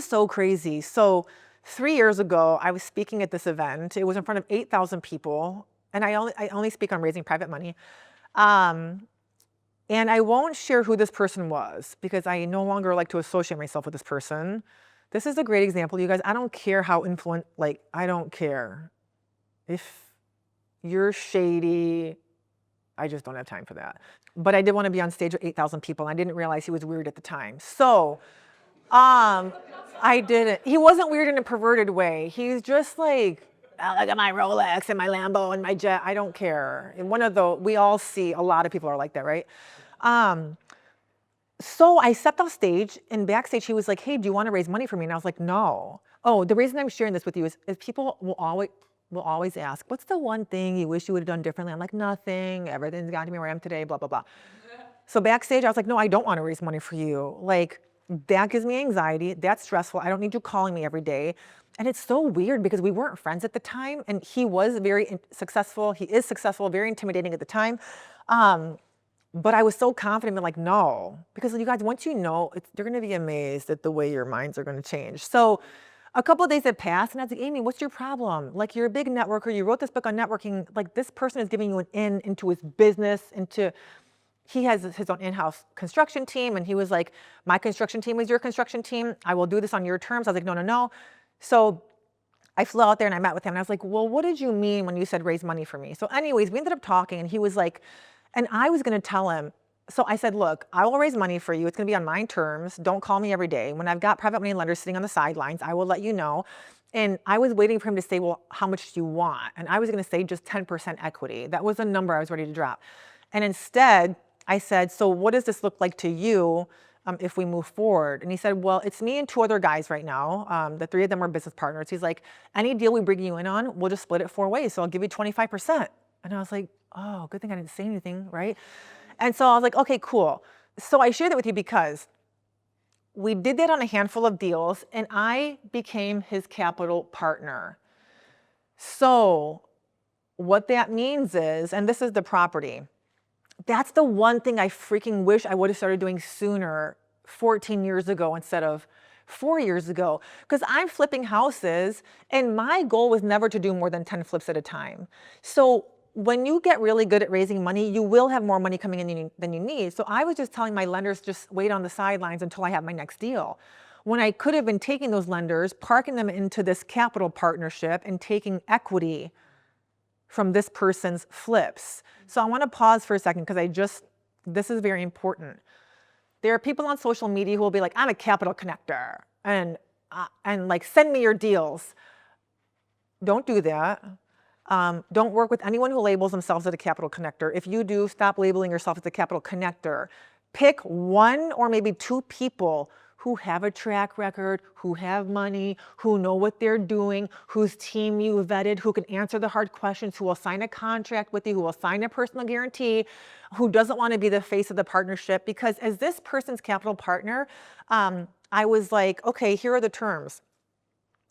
is so crazy. So 3 years ago, I was speaking at this event. It was in front of 8,000 people, and I only speak on raising private money. And I won't share who this person was because I no longer like to associate myself with this person. This is a great example, you guys. I don't care how I don't care. If you're shady, I just don't have time for that. But I did want to be on stage with 8,000 people, and I didn't realize he was weird at the time. So, I didn't. He wasn't weird in a perverted way. He's just like, "Oh, look at my Rolex and my Lambo and my jet. I don't care." And we all see, a lot of people are like that, right? So I stepped off stage, and backstage he was like, "Hey, do you want to raise money for me?" And I was like, "No." Oh, the reason I'm sharing this with you is people will always ask, "What's the one thing you wish you would have done differently?" I'm like, "Nothing. Everything's gotten to me where I am today, blah, blah, blah." So backstage, I was like, "No, I don't want to raise money for you. Like, that gives me anxiety. That's stressful. I don't need you calling me every day." And it's so weird because we weren't friends at the time, and he was very successful. He is successful, very intimidating at the time. But I was so confident, like, no, because you guys, once you know, you're going to be amazed at the way your minds are going to change. So a couple of days had passed, and I was like, "Amy, what's your problem? Like, you're a big networker. You wrote this book on networking. Like, this person is giving you an in into his business, he has his own in-house construction team." And he was like, "My construction team is your construction team. I will do this on your terms." I was like, "No, no, no." So I flew out there and I met with him, and I was like, "Well, what did you mean when you said raise money for me?" So anyways, we ended up talking, and he was like, and I was going to tell him. So I said, "Look, I will raise money for you. It's going to be on my terms. Don't call me every day. When I've got private money lenders sitting on the sidelines, I will let you know." And I was waiting for him to say, "Well, how much do you want?" And I was going to say just 10% equity. That was a number I was ready to drop. And instead, I said, "So what does this look like to you if we move forward?" And he said, "Well, it's me and 2 other guys right now. The 3 of them are business partners." He's like, "Any deal we bring you in on, we'll just split it 4 ways. So I'll give you 25%. And I was like, "Oh, good thing I didn't say anything," right? And so I was like, "Okay, cool." So I share that with you because we did that on a handful of deals, and I became his capital partner. So what that means is, and this is the property, that's the one thing I freaking wish I would have started doing sooner, 14 years ago instead of 4 years ago. Because I'm flipping houses, and my goal was never to do more than 10 flips at a time. So when you get really good at raising money, you will have more money coming in than you need. So I was just telling my lenders, just wait on the sidelines until I have my next deal. When I could have been taking those lenders, parking them into this capital partnership and taking equity from this person's flips. So I want to pause for a second because this is very important. There are people on social media who will be like, "I'm a capital connector," and like, "Send me your deals." Don't do that. Don't work with anyone who labels themselves as a capital connector. If you do, stop labeling yourself as a capital connector. Pick 1 or maybe 2 people who have a track record, who have money, who know what they're doing, whose team you vetted, who can answer the hard questions, who will sign a contract with you, who will sign a personal guarantee, who doesn't want to be the face of the partnership. Because as this person's capital partner, I was like, okay, here are the terms.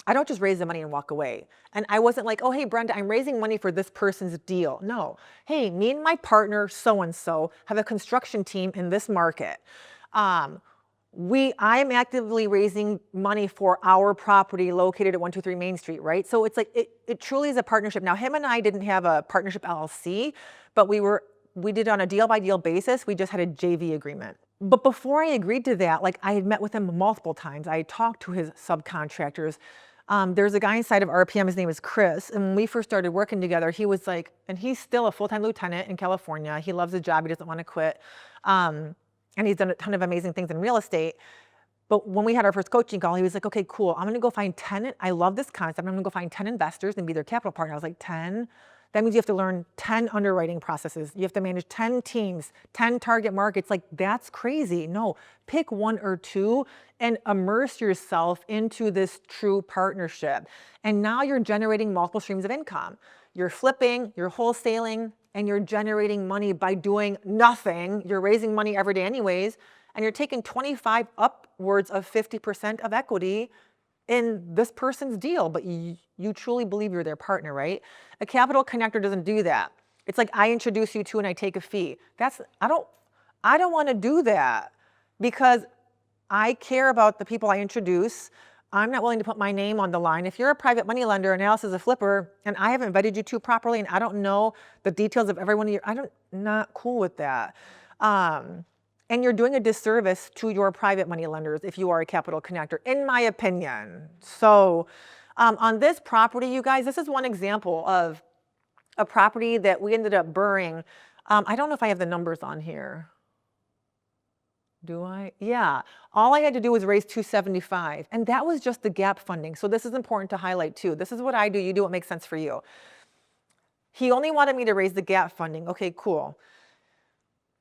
I don't just raise the money and walk away. And I wasn't like, "Oh, hey, Brenda, I'm raising money for this person's deal." No. "Hey, me and my partner so-and-so have a construction team in this market. I'm actively raising money for our property located at 123 Main Street," right? So it's like, it truly is a partnership. Now, him and I didn't have a partnership LLC, but we did on a deal by deal basis. We just had a JV agreement. But before I agreed to that, like, I had met with him multiple times. I had talked to his subcontractors. There's a guy inside of RPM, his name is Chris, and when we first started working together, he was like, and he's still a full-time lieutenant in California. He loves his job, he doesn't want to quit. And he's done a ton of amazing things in real estate. But when we had our first coaching call, he was like, "Okay, cool. I'm going to go find 10. I love this concept. I'm going to go find 10 investors and be their capital partner." I was like, 10? That means you have to learn 10 underwriting processes. You have to manage 10 teams, 10 target markets. Like, that's crazy. No, pick 1 or 2 and immerse yourself into this true partnership. And now you're generating multiple streams of income. You're flipping, you're wholesaling, and you're generating money by doing nothing. You're raising money every day anyways, and you're taking 25 upwards of 50% of equity in this person's deal, but you truly believe you're their partner, right? A capital connector doesn't do that. It's like, I introduce you to and I take a fee. I don't want to do that because I care about the people I introduce. I'm not willing to put my name on the line. If you're a private money lender and Alice is a flipper and I haven't vetted you two properly and I don't know the details of every one of your, not cool with that. And you're doing a disservice to your private money lenders if you are a capital connector, in my opinion. So on this property, you guys, this is one example of a property that we ended up burring. I don't know if I have the numbers on here. Do I? Yeah. All I had to do was raise 275, and that was just the gap funding. So this is important to highlight too. This is what I do. You do what makes sense for you. He only wanted me to raise the gap funding. Okay, cool.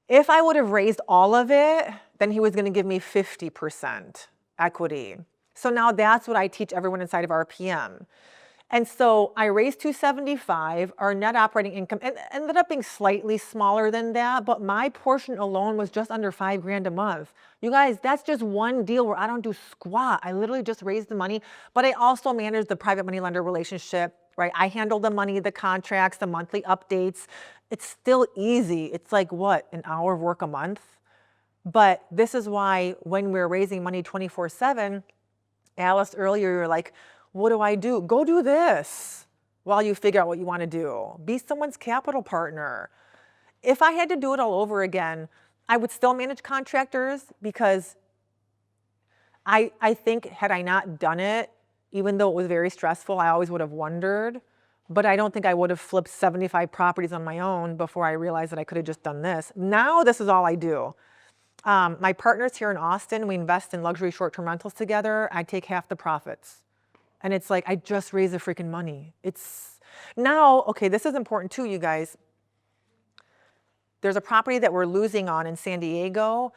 If I would have raised all of it, then he was going to give me 50% equity. So now that's what I teach everyone inside of RPM. And so I raised 275, our net operating income ended up being slightly smaller than that, but my portion alone was just under $5,000 a month. You guys, that's just one deal where I don't do squat. I literally just raised the money, but I also manage the private money lender relationship, right? I handle the money, the contracts, the monthly updates. It's still easy. It's like what, an hour of work a month? But this is why when we're raising money 24/7, Alice, earlier, you're like, what do I do? Go do this while you figure out what you want to do. Be someone's capital partner. If I had to do it all over again, I would still manage contractors because I think had I not done it, even though it was very stressful, I always would have wondered. But I don't think I would have flipped 75 properties on my own before I realized that I could have just done this. Now this is all I do. My partner's here in Austin. We invest in luxury short-term rentals together. I take half the profits. And it's like, I just raised the freaking money. It's now, okay, this is important too, you guys. There's a property that we're losing on in San Diego.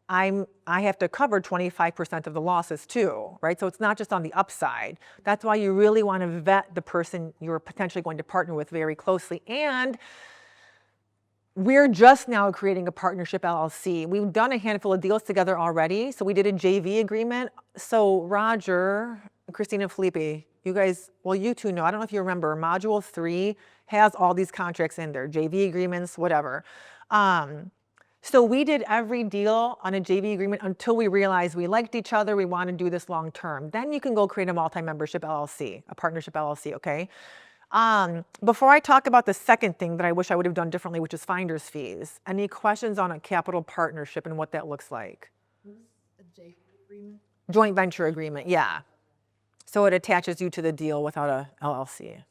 I have to cover 25% of the losses too, right? So it's not just on the upside. That's why you really want to vet the person you're potentially going to partner with very closely. And we're just now creating a partnership LLC. We've done a handful of deals together already. So we did a JV agreement. So Roger, Christine and Felipe, you guys, well, you two know, I don't know if you remember, Module 3 has all these contracts in there, JV agreements, whatever. So we did every deal on a JV agreement until we realized we liked each other, we want to do this long term. Then you can go create a multi-membership LLC, a partnership LLC, okay? Before I talk about the second thing that I wish I would have done differently, which is finder's fees, any questions on a capital partnership and what that looks like? A JV agreement? Joint venture agreement, yeah. So it attaches you to the deal without a LLC.